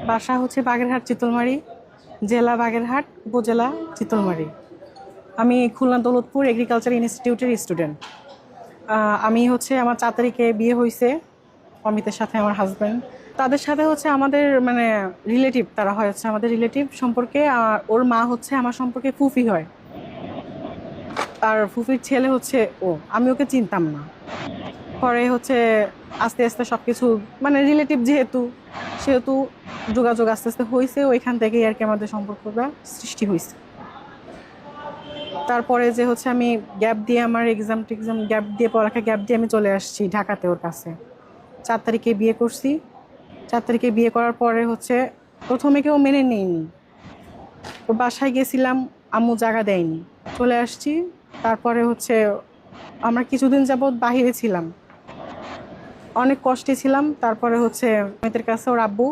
বাসা হচ্ছে বাগেরহাট চিতলমারি, জেলা বাগেরহাট, উপজেলা চিতলমারি। আমি খুলনা দৌলতপুর এগ্রিকালচার ইনস্টিটিউটের স্টুডেন্ট। আমি হচ্ছে আমার 4 তারিখে বিয়ে হয়েছে অমিতের সাথে, আমার হাজব্যান্ড। তাদের সাথে হচ্ছে আমাদের মানে রিলেটিভ, তারা হচ্ছে আমাদের রিলেটিভ সম্পর্কে। ওর মা হচ্ছে আমার সম্পর্কে ফুফি হয়, আর ফুফির ছেলে হচ্ছে ও। আমি ওকে চিনতাম না, পরে হচ্ছে আস্তে আস্তে সব কিছু মানে রিলেটিভ যেহেতু সেহেতু যোগাযোগ আস্তে আস্তে হয়েছে, ওইখান থেকেই আর কি আমাদের সম্পর্কটা সৃষ্টি হয়েছে। তারপরে যে হচ্ছে আমি গ্যাপ দিয়ে আমার এক্সাম গ্যাপ দিয়ে, পড়ালেখা গ্যাপ দিয়ে আমি চলে আসছি ঢাকাতে ওর কাছে। 4 তারিখে বিয়ে করছি। 4 তারিখে বিয়ে করার পরে হচ্ছে প্রথমে কেউ মেনে নেয়নি, ওর বাসায় গেছিলাম, আম্মু জায়গা দেয়নি, চলে আসছি। তারপরে হচ্ছে আমরা কিছুদিন যাবৎ বাহিরে ছিলাম, অনেক কষ্টে ছিলাম। তারপরে হচ্ছে আমাদের কাছে ওর আব্বু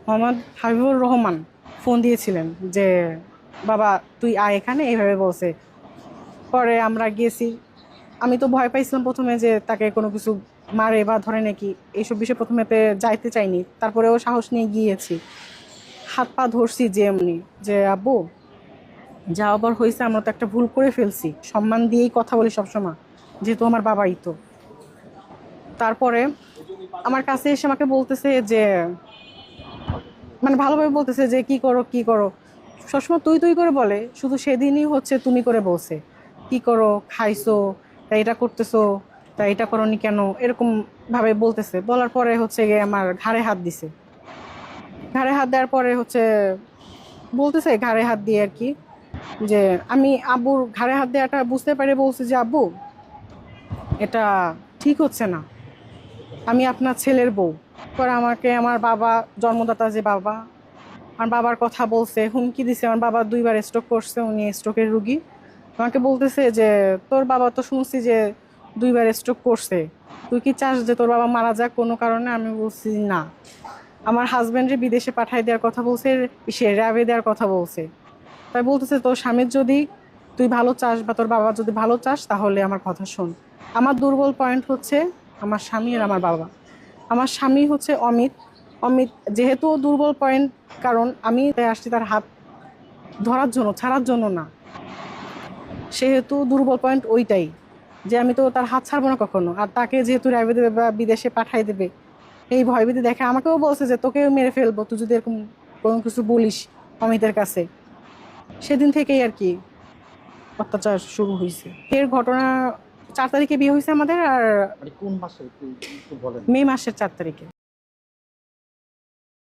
মোহাম্মদ হাবিবুর রহমান ফোন দিয়েছিলেন যে বাবা তুই আয় এখানে, এইভাবে বলছে। পরে আমরা গেছি। আমি তো ভয় পাইছিলাম প্রথমে যে তাকে কোনো কিছু মারে বা ধরে নাকি, এইসব বিষয়ে প্রথমেতে যাইতে চাইনি। তারপরেও সাহস নিয়ে গিয়েছি, হাত পা ধরছি যে এমনি যে আব্বু যা আবার হয়েছে, আমরা তো একটা ভুল করে ফেলছি, সম্মান দিয়েই কথা বলি সবসময়, যেহেতু আমার বাবাই তো। তারপরে আমার কাছে এসে আমাকে বলতেছে যে মানে ভালোভাবে বলতেছে যে কি করো কি করো, সবসময় তুই তুই করে বলে, শুধু সেদিনই হচ্ছে তুমি করে বলছে, কি করো খাইছো, তা এটা করতেছো, তা এটা করোনি কেন, এরকম ভাবে বলতেছে। বলার পরে হচ্ছে গিয়ে আমার ঘাড়ে হাত দিছে। ঘাড়ে হাত দেওয়ার পরে হচ্ছে বলতেছে, ঘাড়ে হাত দিয়ে আর কি, যে আমি আব্বুর ঘাড়ে হাত দেওয়াটা বুঝতে পারে বলছি যে আব্বু এটা ঠিক হচ্ছে না, আমি আপনার ছেলের বউ। পরে আমাকে আমার বাবা, জন্মদাতা যে বাবা, আমার বাবার কথা বলছে, হুমকি দিছে। আমার বাবা 2বার স্ট্রোক করছে, উনি স্ট্রোকের রুগী। আমাকে বলতেছে যে তোর বাবা তো শুনছি যে 2বার স্ট্রোক করছে, তুই কি চাস যে তোর বাবা মারা যাক কোনো কারণে? আমি বলছি না। আমার হাজব্যান্ডের বিদেশে পাঠাই দেওয়ার কথা বলছে, সে র্যাবে দেওয়ার কথা বলছে। তাই বলতেছে তোর স্বামীর যদি তুই ভালো চাস বা তোর বাবা যদি ভালো চাস তাহলে আমার কথা শোন। আমার দুর্বল পয়েন্ট হচ্ছে আমার স্বামী আর আমার বাবা। আমার স্বামী হচ্ছে অমিত। অমিত যেহেতু দুর্বল পয়েন্ট, কারণ আমি আসছি তার হাত ধরার জন্য, ছাড়ার জন্য না। সেহেতু দুর্বল পয়েন্ট ওইটাই, যে আমি তো তার হাত ছাড়বো না কখনো। আর তাকে যেহেতু র্যাবে দেবে বা বিদেশে পাঠাই দেবে, এই ভয়ভীতি দেখে আমাকেও বলছে যে তোকেও মেরে ফেলবো তুই যদি এরকম কোনো কিছু বলিস অমিতের কাছে। সেদিন থেকেই আর কি অত্যাচার শুরু হয়েছে। এর ঘটনা 4 তারিখে বিয়ে হয়েছে আমাদের, আর মানে কোন মাসে একটু বলেন? মে মাসের 4 তারিখে।